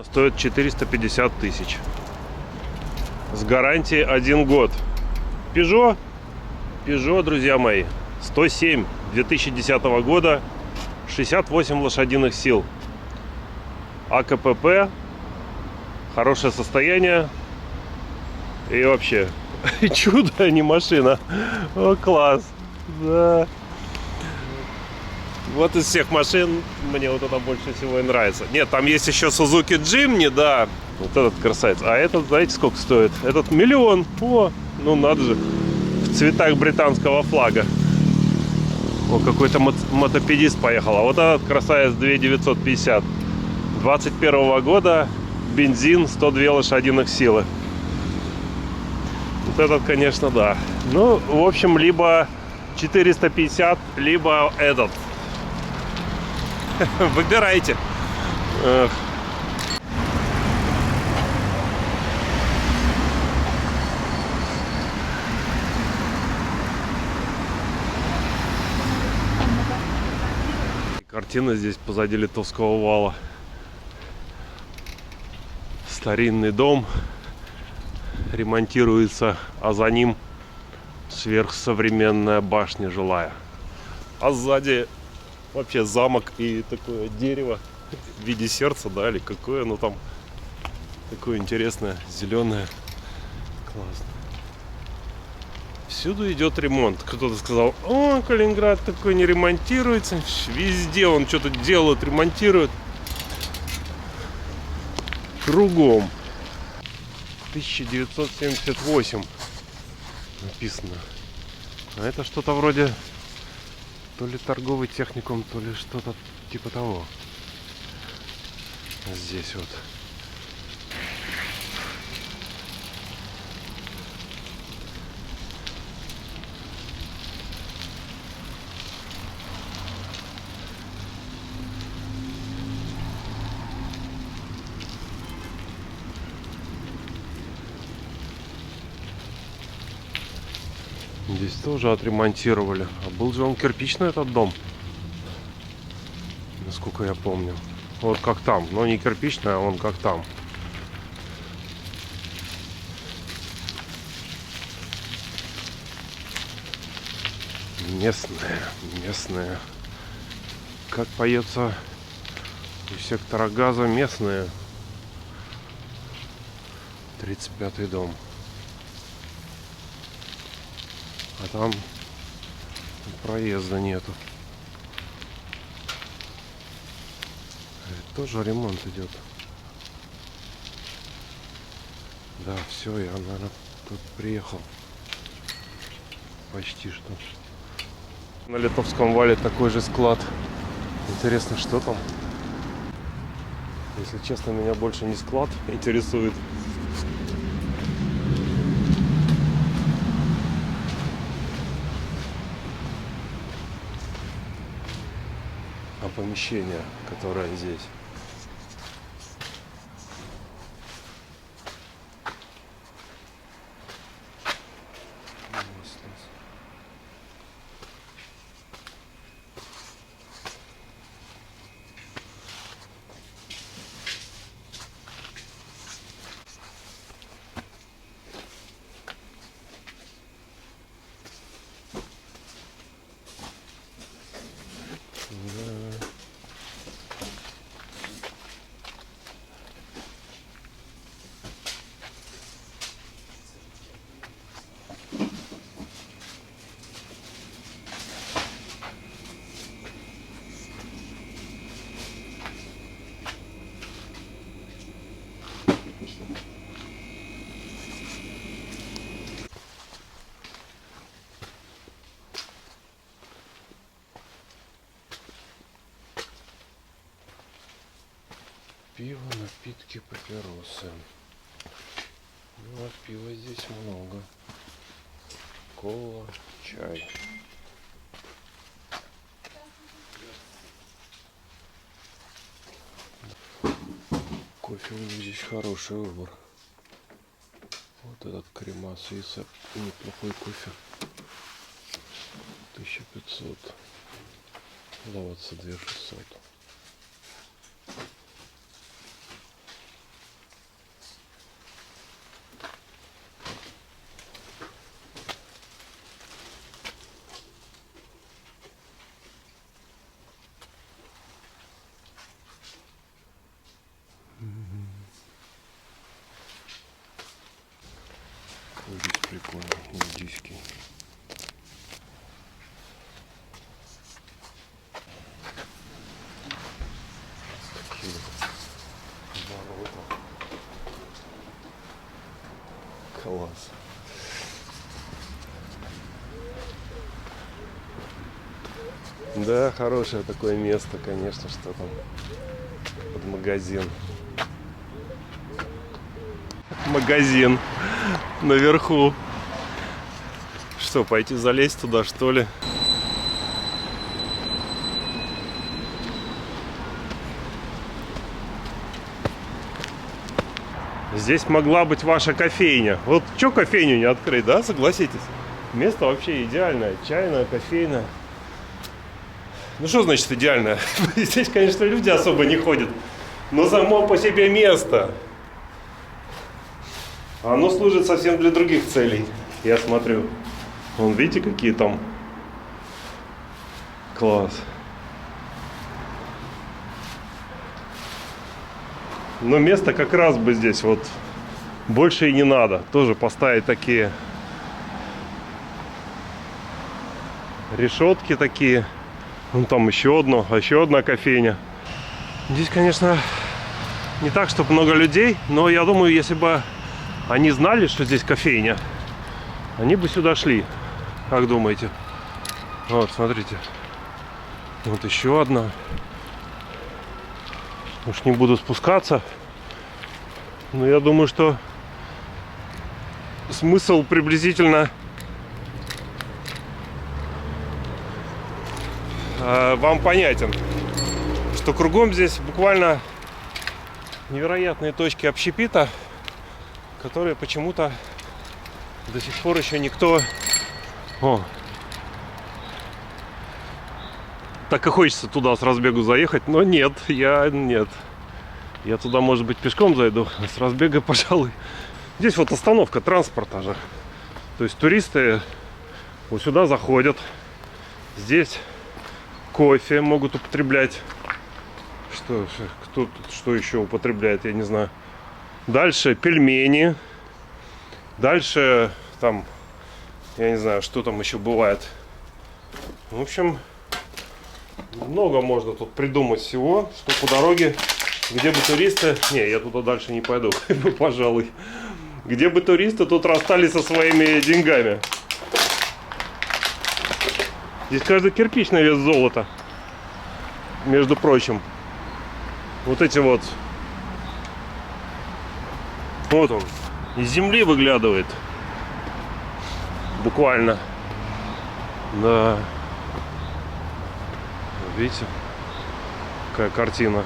Стоит 450 тысяч. С гарантией 1 год. Peugeot, друзья мои, 107 2010 года, 68 лошадиных сил. АКПП, хорошее состояние. И вообще, чудо, а не машина. О, класс. Да. Вот из всех машин мне вот это больше всего и нравится. Нет, там есть еще Suzuki Jimny, да. Вот этот красавец. А этот, знаете, сколько стоит? Этот 1 миллион. О, ну надо же. В цветах британского флага. О, какой-то мотопедист поехал. А вот этот красавец 2950. 21 года. Бензин, 102 лошадиных силы. Вот этот, конечно, да. Ну, в общем, либо 450, либо этот. Выбирайте. Картина здесь позади Литовского вала. Старинный дом ремонтируется, а за ним сверхсовременная башня жилая. А сзади вообще замок и такое дерево в виде сердца, да, или какое оно там. Такое интересное, зеленое. Классно. Всюду идет ремонт. Кто-то сказал: о, Калининград такой не ремонтируется. Везде он что-то делают, ремонтируют. Кругом. 1978 написано. А это что-то вроде то ли торговый техникум, то ли что-то типа того. Здесь вот. Здесь тоже отремонтировали. А был же он кирпичный, этот дом, насколько я помню. Вот как там. Но не кирпичный, а он как там. Местные. Как поется у сектора газа, местные. 35-й дом. А там проезда нету. Тоже ремонт идет. Да, все, я, наверное, тут приехал. Почти что. На Литовском вале такой же склад. Интересно, что там? Если честно, меня больше не склад интересует. А помещение, которое здесь. Пиво, напитки, папиросы. Ну, а пива здесь много. Кола, чай. Кофе у них здесь хороший выбор. Вот этот крема Суисса, неплохой кофе. 1500. Лаваться 2600. прикольный, индийский. Такие ворота. Класс. Да, хорошее такое место, конечно, что там под магазин. Магазин наверху. Что, пойти залезть туда, что ли? Здесь могла быть ваша кофейня. Вот что кофейню не открыть, да, согласитесь? Место вообще идеальное. Чайное, кофейное. Ну что значит идеальное? Здесь, конечно, люди особо не ходят. Но само по себе место. Оно служит совсем для других целей. Я смотрю. Вон, видите, какие там. Класс. Но место как раз бы здесь вот больше и не надо. Тоже поставить такие решетки такие. Вон там еще одна кофейня. Здесь, конечно, не так, чтобы много людей, но я думаю, если бы они знали, что здесь кофейня, они бы сюда шли. Как думаете? Вот, смотрите. Вот еще одна. Уж не буду спускаться. Но я думаю, что смысл приблизительно вам понятен. Что кругом здесь буквально невероятные точки общепита, которые почему-то до сих пор еще никто... О! Так и хочется туда с разбегу заехать, но нет. Я туда, может быть, пешком зайду, а с разбега, пожалуй. Здесь вот остановка транспорта же. То есть туристы вот сюда заходят. Здесь кофе могут употреблять. Кто тут что еще употребляет, я не знаю. Дальше пельмени. Дальше там, я не знаю, что там еще бывает. В общем, много можно тут придумать всего, что по дороге, где бы туристы... Не, я туда дальше не пойду, пожалуй. Где бы туристы тут расстались со своими деньгами. Здесь каждый кирпич на вес золота. Между прочим. Вот эти вот. Вот он. Из земли выглядывает. Буквально. Да. Видите? Какая картина.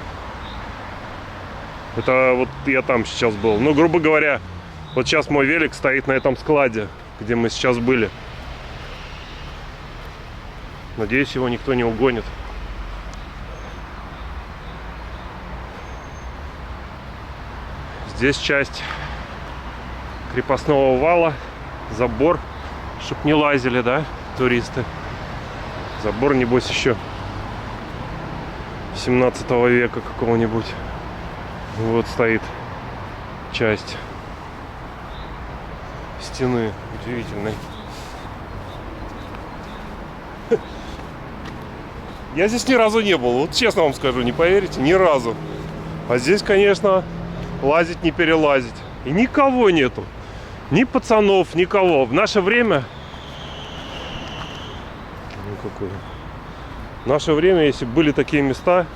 Это вот я там сейчас был. Ну, грубо говоря, вот сейчас мой велик стоит на этом складе, где мы сейчас были. Надеюсь, его никто не угонит. Здесь часть крепостного вала, забор, чтоб не лазили, да, туристы. Забор, небось, еще 17 века какого-нибудь. Вот стоит часть стены удивительной. Я здесь ни разу не был, вот честно вам скажу, не поверите, ни разу. А здесь, конечно, лазить не перелазить. И никого нету. Ни пацанов, никого. В наше время... Ну, какое... В наше время, если были такие места,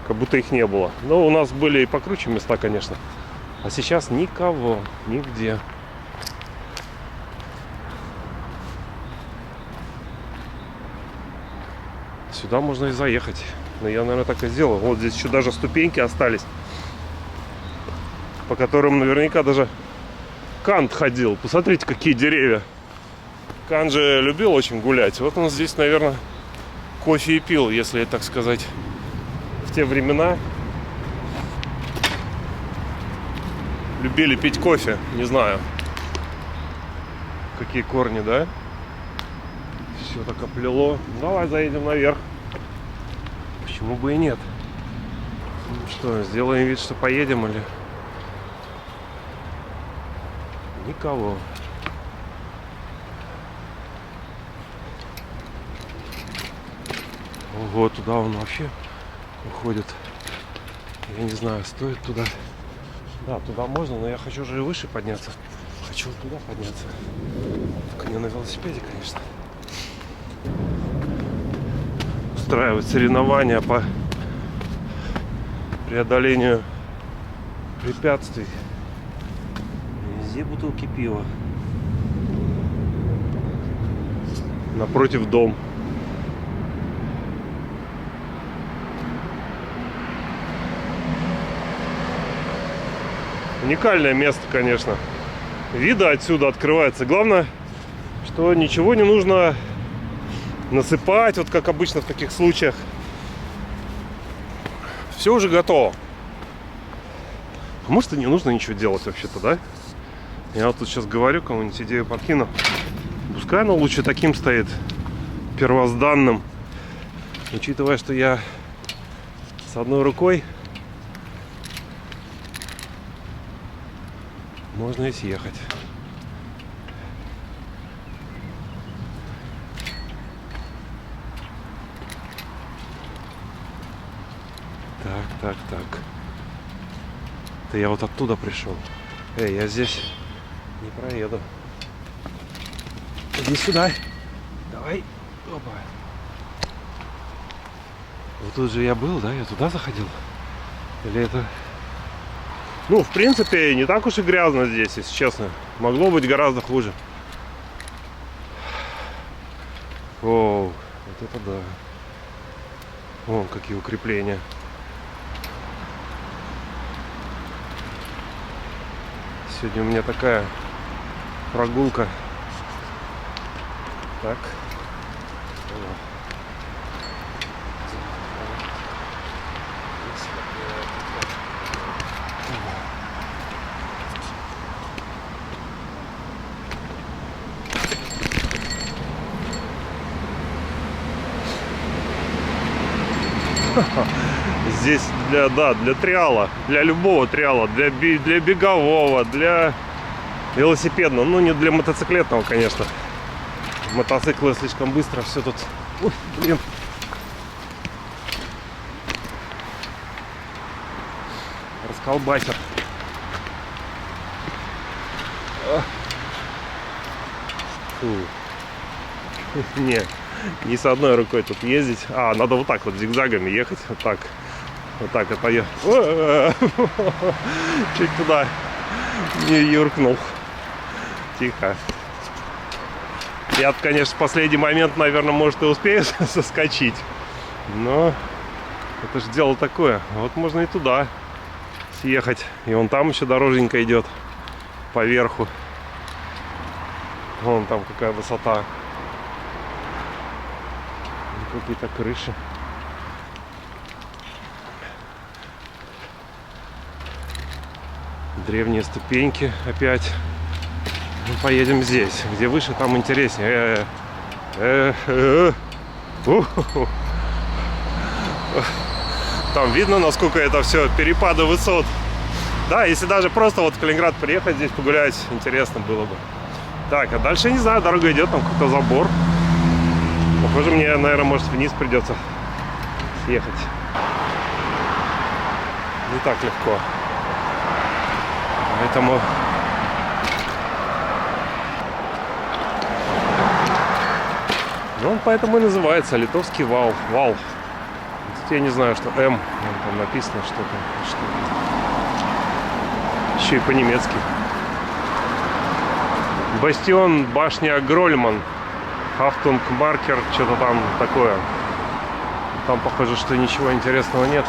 как будто их не было. Но у нас были и покруче места, конечно. А сейчас никого, нигде. Сюда можно и заехать. Но я, наверное, так и сделал. Вот здесь еще даже ступеньки остались, по которым наверняка даже Кант ходил. Посмотрите, какие деревья. Кант же любил очень гулять. Вот он здесь, наверное, кофе и пил, если так сказать. В те времена любили пить кофе. Не знаю, какие корни, да? Все так оплело. Давай заедем наверх. Почему бы и нет? Ну что, сделаем вид, что поедем или... Никого. Ого, туда он вообще уходит. Я не знаю, стоит туда. Да, туда можно, но я хочу же и выше подняться. Хочу туда подняться. Только не на велосипеде, конечно. Устраивать соревнования по преодолению препятствий. Везде бутылки пива. Напротив дом. Уникальное место, конечно. Виды отсюда открываются. Главное, что ничего не нужно насыпать, вот как обычно в таких случаях. Все уже готово. А может и не нужно ничего делать вообще-то, да? Я вот тут сейчас говорю, кому-нибудь идею подкину. Пускай оно лучше таким стоит, первозданным. Учитывая, что я с одной рукой, можно и съехать. Так. Это я вот оттуда пришел. Эй, я здесь не проеду. Иди сюда. Давай. Опа. Вот тут же я был, да? Я туда заходил? Или это... Ну, в принципе, не так уж и грязно здесь, если честно. Могло быть гораздо хуже. О, вот это да. Вон какие укрепления. Сегодня у меня такая прогулка. Так. Здесь для триала, для любого триала, для бегового, для велосипедного, ну не для мотоциклетного, конечно. Мотоциклы слишком быстро все тут. Ой, блин. Расколбасер. Фу. Не с одной рукой тут ездить. Надо вот так вот зигзагами ехать. Вот так это я. Чуть туда не юркнул. Тихо. Я, конечно, в последний момент, наверное, может и успею соскочить. Но это же дело такое. Вот можно и туда съехать. И вон там еще дороженька идет поверху. Вон там какая высота. Какие-то крыши. Древние ступеньки опять. Мы поедем здесь. Где выше, там интереснее. Там видно, насколько это все перепады высот. Да, если даже просто вот в Калининград приехать, здесь погулять, интересно было бы. Так, а дальше, не знаю, дорога идет, там какой-то забор. Похоже, мне, наверное, может вниз придется съехать. Не так легко. Поэтому... Ну, он поэтому и называется Литовский вал. Тут я не знаю, что М. Там написано что-то. Еще и по-немецки. Бастион, башня Грольман. Хафтунг маркер, что-то там такое. Там похоже, что ничего интересного нет.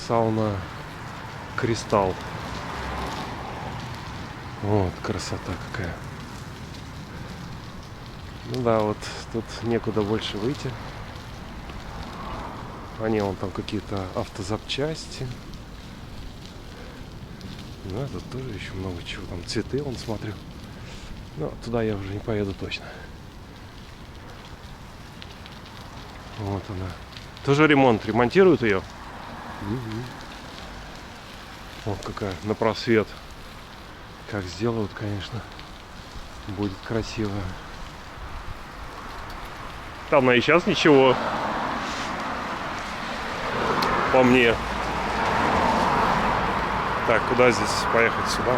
Сауна Кристалл. Вот, красота какая. Ну да, вот тут некуда больше выйти. Вон там какие-то автозапчасти. Да, тут тоже еще много чего. Там цветы, вон смотрю. Но туда я уже не поеду точно. Вот она. Тоже ремонт. Ремонтируют ее. Вот какая на просвет. Как сделают, конечно, будет красиво. Она и сейчас ничего. По мне. Так, куда здесь поехать? Сюда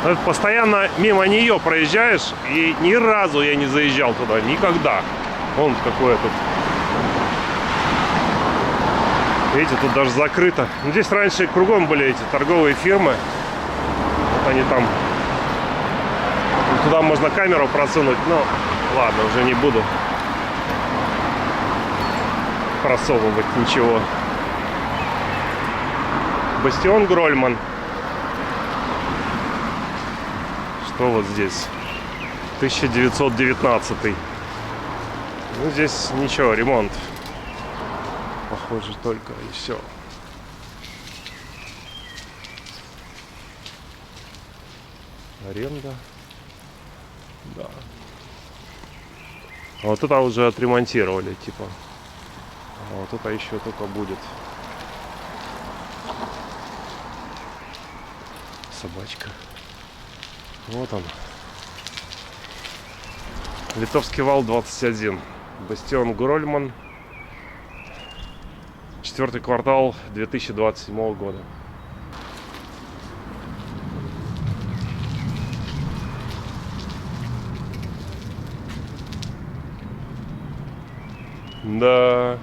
вот. Постоянно мимо нее проезжаешь, и ни разу я не заезжал туда. Никогда. Вон какое тут. Видите, тут даже закрыто. Здесь раньше кругом были эти торговые фирмы. Вот они там. Туда можно камеру просунуть. Но ладно, уже не буду просовывать ничего. Бастион Грольман. Что вот здесь? 1919. Ну, здесь ничего, ремонт. Похоже, только и все. Аренда. Да. А вот это уже отремонтировали, типа. А вот это еще только будет. Собачка. Вот он. Литовский вал 21. Бастион Грольман. 4-й квартал 2027 года. Да.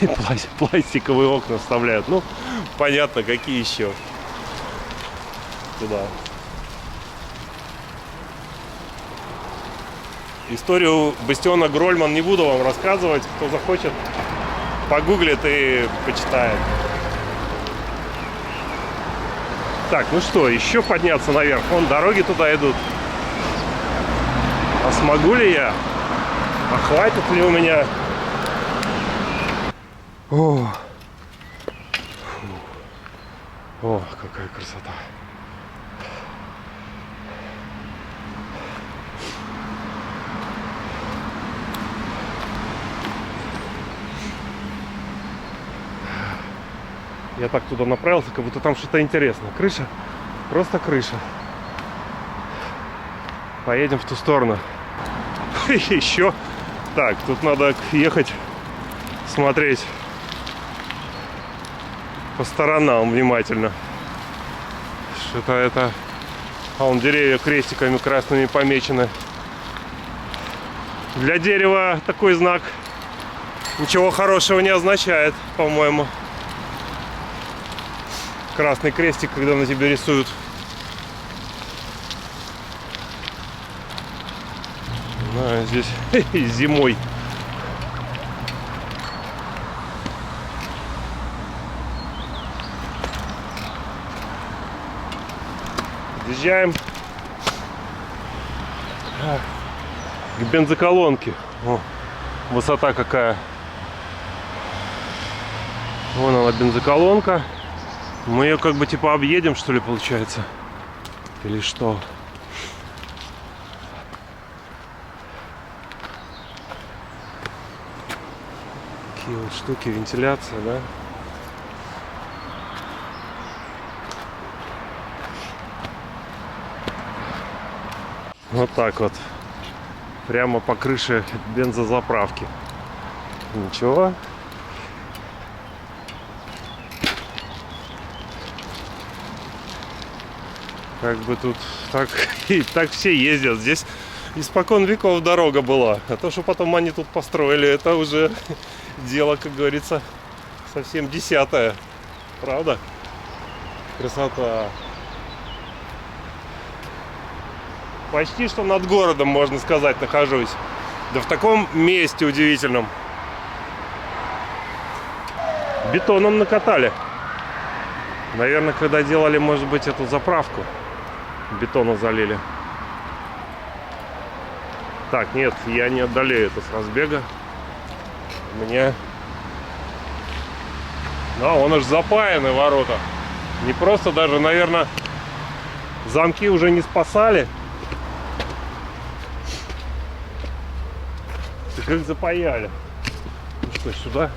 И пластиковые окна вставляют. Ну, понятно, какие еще. Туда. Историю бастиона Грольман не буду вам рассказывать. Кто захочет, погуглит и почитает. Так, ну что, еще подняться наверх. Вон дороги туда идут. А смогу ли я? А хватит ли у меня? О, о, какая красота. Я так туда направился, как будто там что-то интересное. Крыша, просто крыша. Поедем в ту сторону. Еще. Так, тут надо ехать, смотреть по сторонам внимательно. Что-то это... А вон деревья крестиками красными помечены. Для дерева такой знак ничего хорошего не означает, по-моему. Красный крестик, когда на тебе рисуют. А, здесь зимой. Подъезжаем к бензоколонке. О, высота какая. Вон она, бензоколонка. Мы ее как бы типа объедем, что ли, получается? Или что? Такие вот штуки, вентиляция, да? Вот так вот. Прямо по крыше бензозаправки. Ничего. Как бы тут так, и так все ездят. Здесь испокон веков дорога была. А то, что потом они тут построили, это уже дело, как говорится, совсем десятое. Правда? Красота. Почти что над городом, можно сказать, нахожусь. Да в таком месте удивительном. Бетоном накатали. Наверное, когда делали, может быть, эту заправку, бетона залили. Так, нет, я не одолею это с разбега. Мне... Да, он аж запаяны ворота. Не просто даже, наверное, замки уже не спасали. Так их запаяли. Ну что, сюда?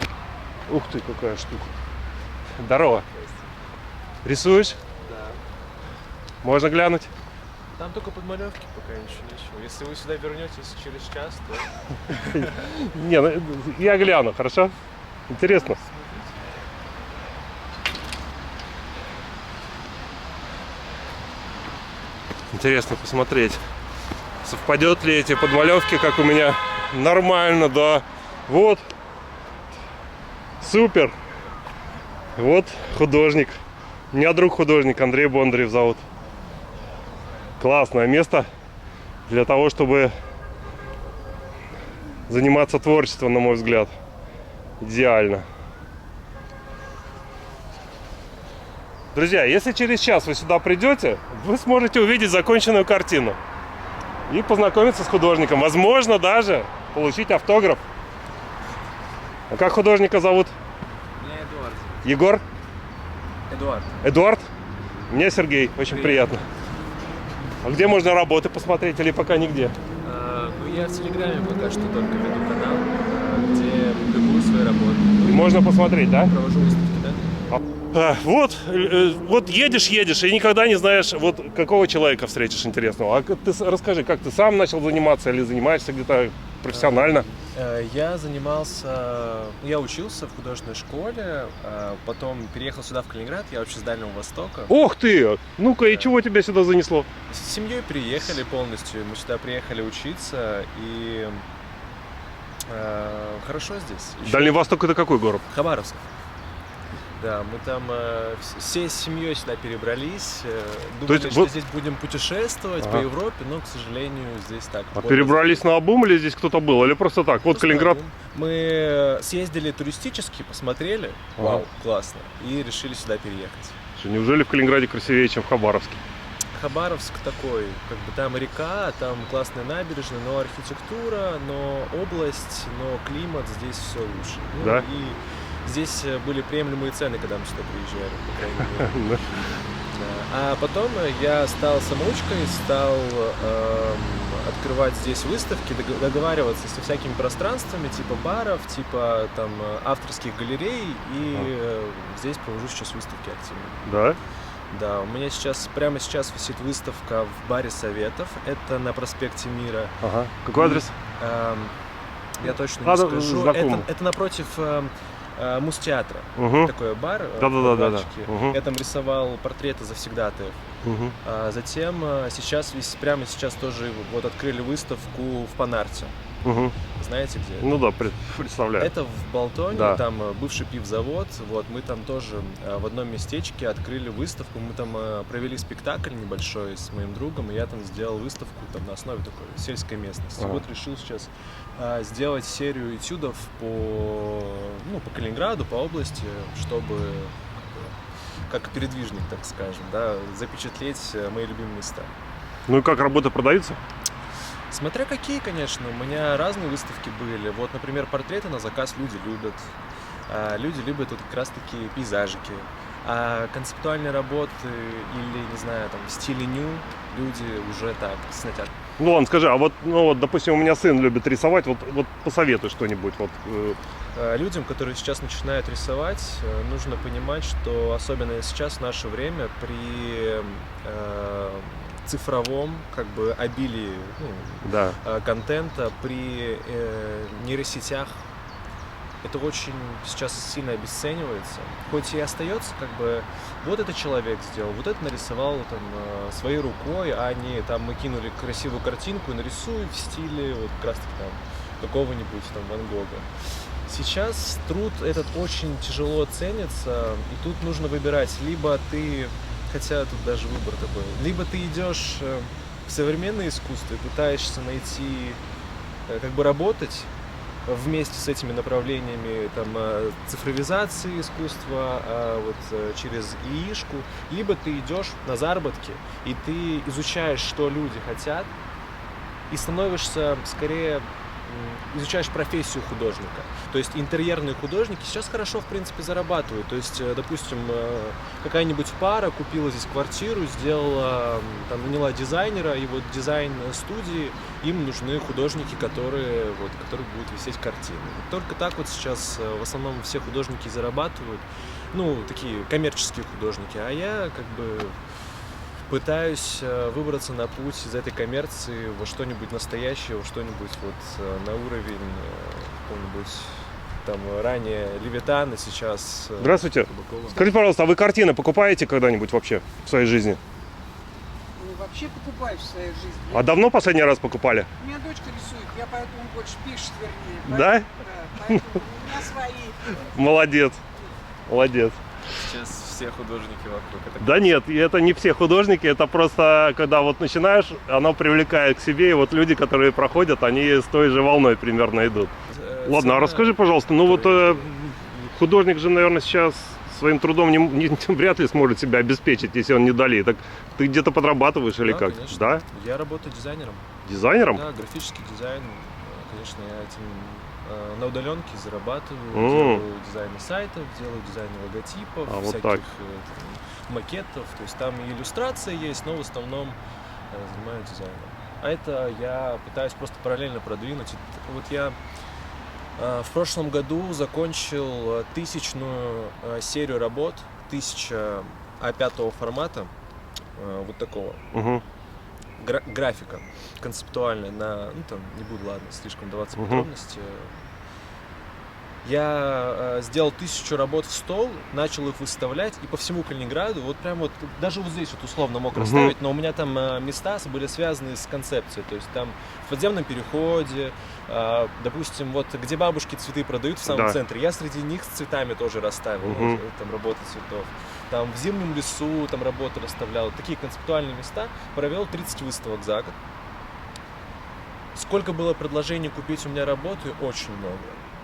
Ух ты, какая штука. Здорово. Рисуешь? Да. Можно глянуть? Там только подмалевки, пока ничего. Если вы сюда вернетесь через час, то... Не, ну, я гляну, хорошо? Интересно. Интересно посмотреть, совпадет ли эти подмалевки, как у меня. Нормально, да. Вот. Супер. Вот художник. У меня друг художник, Андрей Бондарев зовут. Классное место для того, чтобы заниматься творчеством, на мой взгляд. Идеально. Друзья, если через час вы сюда придете, вы сможете увидеть законченную картину и познакомиться с художником. Возможно, даже получить автограф. А как художника зовут? Меня Эдуард. Егор? Эдуард. Эдуард? Меня Сергей. Очень приятно. А где можно работы посмотреть или пока нигде? Ну, я в Телеграме пока что только веду канал, где публикую свои работы. И можно посмотреть, да? Провожу выставки, да? Вот едешь, и никогда не знаешь, вот какого человека встретишь интересного. А ты расскажи, как ты сам начал заниматься или занимаешься где-то профессионально? Я учился в художественной школе, потом переехал сюда, в Калининград, я вообще с Дальнего Востока. Ох ты! Ну-ка, и чего тебя сюда занесло? С семьей приехали полностью, мы сюда приехали учиться, и хорошо здесь. Дальний Восток — это какой город? Хабаровск. Да, мы там всей семьей сюда перебрались, думали, что здесь будем путешествовать по Европе, но, к сожалению, здесь так. А перебрались на обум или здесь кто-то был, или просто так? Вот Калининград. Мы съездили туристически, посмотрели, вау, классно, и решили сюда переехать. Неужели в Калининграде красивее, чем в Хабаровске? Хабаровск такой, как бы там река, там классная набережная, но архитектура, но область, но климат, здесь все лучше. Ну, да? И здесь были приемлемые цены, когда мы сюда приезжали, по крайней мере. А потом я стал самоучкой, стал открывать здесь выставки, договариваться со всякими пространствами, типа баров, типа там авторских галерей, и здесь провожу сейчас выставки активно. Да? Да, у меня прямо сейчас висит выставка в баре Советов, это на проспекте Мира. Ага. Какой адрес? Я точно не скажу. Это напротив Муз-театра. Такой бар. Да. Я там рисовал портреты завсегдатаев. Затем прямо сейчас тоже вот открыли выставку в Панарте. Знаете где? Ну да, представляю. Это в Болтоне, да. Там бывший пивзавод. Вот мы там тоже в одном местечке открыли выставку. Мы там провели спектакль небольшой с моим другом, и я там сделал выставку там на основе такой сельской местности. Вот решил сейчас сделать серию этюдов по Калининграду, по области, чтобы как передвижник, так скажем, да, запечатлеть мои любимые места. Ну и как, работы продаются? Смотря какие, конечно. У меня разные выставки были. Вот, например, портреты на заказ люди любят. Люди любят вот как раз-таки пейзажики. А концептуальные работы или, не знаю, там, в стиле ню люди уже так, с натяжкой. Ну ладно, скажи, а вот, допустим, у меня сын любит рисовать, вот посоветуй что-нибудь. Людям, которые сейчас начинают рисовать, нужно понимать, что особенно сейчас, в наше время, при цифровом обилии контента, при нейросетях, это очень сейчас сильно обесценивается. Хоть и остается вот этот человек сделал, вот это нарисовал там своей рукой, а не там мы кинули красивую картинку и нарисуй в стиле вот как раз таки там какого-нибудь там Ван Гога. Сейчас труд этот очень тяжело ценится, и тут нужно выбирать, либо ты, хотя тут даже выбор такой, либо ты идешь в современное искусство и пытаешься найти, работать вместе с этими направлениями там, цифровизации искусства через ИИшку, либо ты идешь на заработки, и ты изучаешь, что люди хотят, и становишься скорее изучаешь профессию художника. То есть интерьерные художники сейчас хорошо, в принципе, зарабатывают. То есть, допустим, какая-нибудь пара купила здесь квартиру, сделала, наняла дизайнера, и вот дизайн-студии, им нужны художники, которые будут висеть картины. Только так вот сейчас в основном все художники зарабатывают, такие коммерческие художники, а я пытаюсь выбраться на путь из этой коммерции во что-нибудь настоящее, во что-нибудь вот на уровень какого-нибудь там ранее Левитана, сейчас... Здравствуйте. Кабакова. Скажите, пожалуйста, а вы картины покупаете когда-нибудь вообще в своей жизни? Ну, вообще покупаю в своей жизни. А давно последний раз покупали? У меня дочка рисует, я поэтому больше пишет, вернее. Да? Поэтому у меня свои. Молодец. Молодец. Сейчас все художники вокруг. Это Да нет, и это не все художники, это просто, когда вот начинаешь, оно привлекает к себе, и вот люди, которые проходят, они с той же волной примерно идут. Ладно, а расскажи, пожалуйста, ну вот художник же, наверное, сейчас своим трудом вряд ли сможет себя обеспечить, если он не вдали. Так ты где-то подрабатываешь или Да, как? конечно. Да? Я работаю дизайнером. Дизайнером? Да, графический дизайн. Конечно, я этим на удаленке зарабатываю, М. делаю дизайны сайтов, делаю дизайны логотипов, А, вот всяких так. Макетов. То есть там и иллюстрация есть, но в основном занимаюсь дизайном. А это я пытаюсь просто параллельно продвинуть. Вот я в прошлом году закончил 1000-ную серию работ, 1000 А5 формата, вот такого. Угу. Графика концептуальная на, ну там, не буду, ладно, слишком даваться в Мгм. подробности. Я сделал 1000 работ в стол, начал их выставлять, и по всему Калининграду, вот прям вот, даже вот здесь вот условно мог Мгм. расставить, но у меня там места были связаны с концепцией, то есть там в подземном переходе, допустим, вот где бабушки цветы продают в самом Да. центре, я среди них с цветами тоже расставил, Мгм. вот, там работы цветов. Там в зимнем лесу там работы расставлял, такие концептуальные места, провел 30 выставок за год. Сколько было предложений купить у меня работы? Очень много.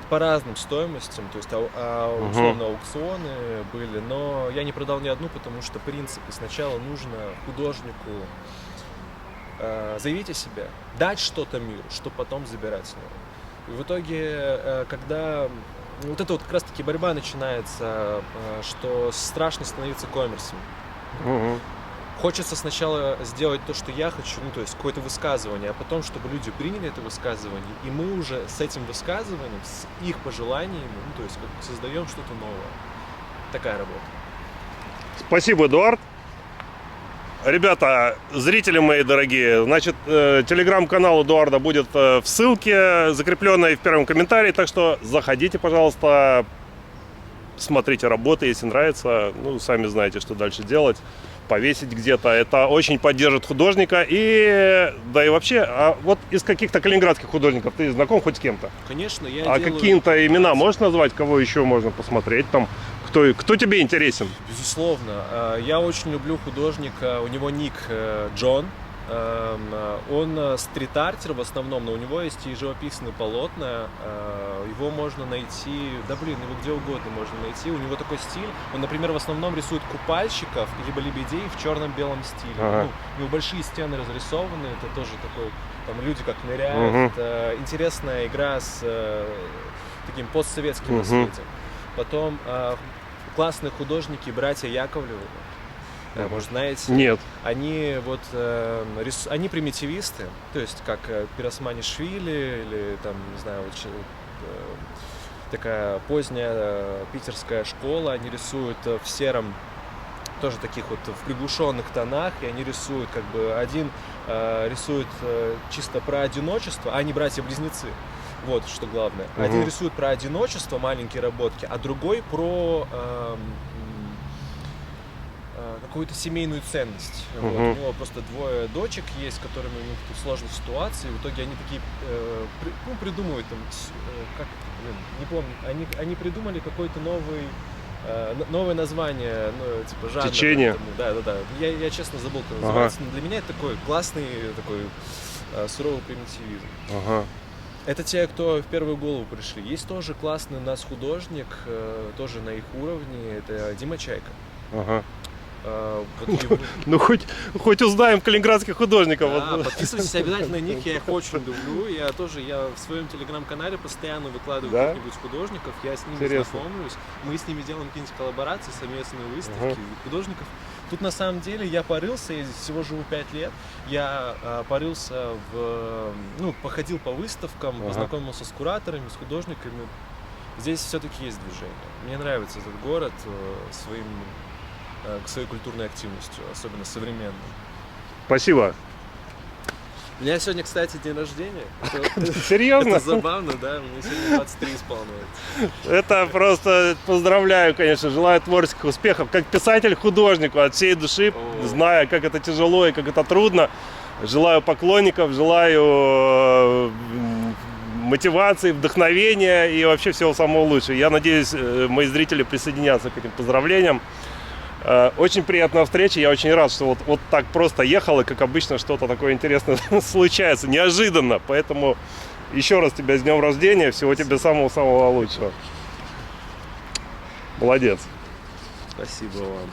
По разным стоимостям, то есть условно аукционы были, но я не продал ни одну, потому что, в принципе, сначала нужно художнику заявить о себе, дать что-то миру, чтобы потом забирать с него. И в итоге, когда вот эта вот как раз-таки борьба начинается, что страшно становиться коммерсом. Угу. Хочется сначала сделать то, что я хочу, ну, то есть какое-то высказывание, а потом, чтобы люди приняли это высказывание, и мы уже с этим высказыванием, с их пожеланиями, ну, то есть как создаем что-то новое. Такая работа. Спасибо, Эдуард. Ребята, зрители мои дорогие, значит, телеграм-канал Эдуарда будет в ссылке, закрепленной в первом комментарии, так что заходите, пожалуйста, смотрите работы, если нравится, ну, сами знаете, что дальше делать, повесить где-то, это очень поддержит художника, и, да и вообще, а вот из каких-то калининградских художников ты знаком хоть с кем-то? Конечно, я А делаю... какие-то имена можешь назвать, кого еще можно посмотреть там? Кто тебе интересен? Безусловно. Я очень люблю художника, у него ник Джон. Он стрит-артер в основном, но у него есть и живописные полотна. Его можно найти, да блин, его где угодно можно найти. У него такой стиль. Он, например, в основном рисует купальщиков либо лебедей в черно-белом стиле. Ага. Ну, у него большие стены разрисованы, это тоже такой, там люди как ныряют. Это интересная игра с таким постсоветским наследием. Потом классные художники, братья Яковлевы. Может, знаете? Нет. Они вот они примитивисты, то есть как Пиросманишвили или там, не знаю, вот, такая поздняя питерская школа. Они рисуют в сером, тоже таких вот в приглушенных тонах, и они рисуют как бы один рисует чисто про одиночество, а они братья-близнецы. Вот что главное. Один рисует про одиночество, маленькие работки, а другой про какую-то семейную ценность. Вот. У него просто двое дочек есть, с которыми у них тут сложные ситуации. В итоге они такие придумывают там, как, не помню, они придумали какой-то новое название, ну, типа жанр. Течение. Да. Я честно забыл, как называется. Но для меня это такой классный, такой суровый примитивизм. Это те, кто в первую голову пришли. Есть тоже классный у нас художник, тоже на их уровне, это Дима Чайка. Ну, хоть узнаем калининградских художников. Да, подписывайтесь обязательно на них, я их очень люблю. Я в своем телеграм-канале постоянно выкладываю каких-нибудь художников, я с ними знакомлюсь. Мы с ними делаем какие-нибудь коллаборации, совместные выставки художников. Тут на самом деле я порылся, я здесь всего живу 5 лет, я порылся походил по выставкам, познакомился с кураторами, с художниками. Здесь все-таки есть движение. Мне нравится этот город своим к своей культурной активности, особенно современной. Спасибо. У меня сегодня, кстати, день рождения. Серьезно? Это забавно, да? Мне сегодня 23 исполняется. Это просто поздравляю, конечно, желаю творческих успехов. Как писатель-художнику от всей души, зная, как это тяжело и как это трудно, желаю поклонников, желаю мотивации, вдохновения и вообще всего самого лучшего. Я надеюсь, мои зрители присоединятся к этим поздравлениям. Очень приятная встреча, я очень рад, что вот так просто ехал, и как обычно что-то такое интересное случается, неожиданно. Поэтому еще раз тебя с днем рождения, всего тебе самого-самого лучшего. Молодец. Спасибо вам.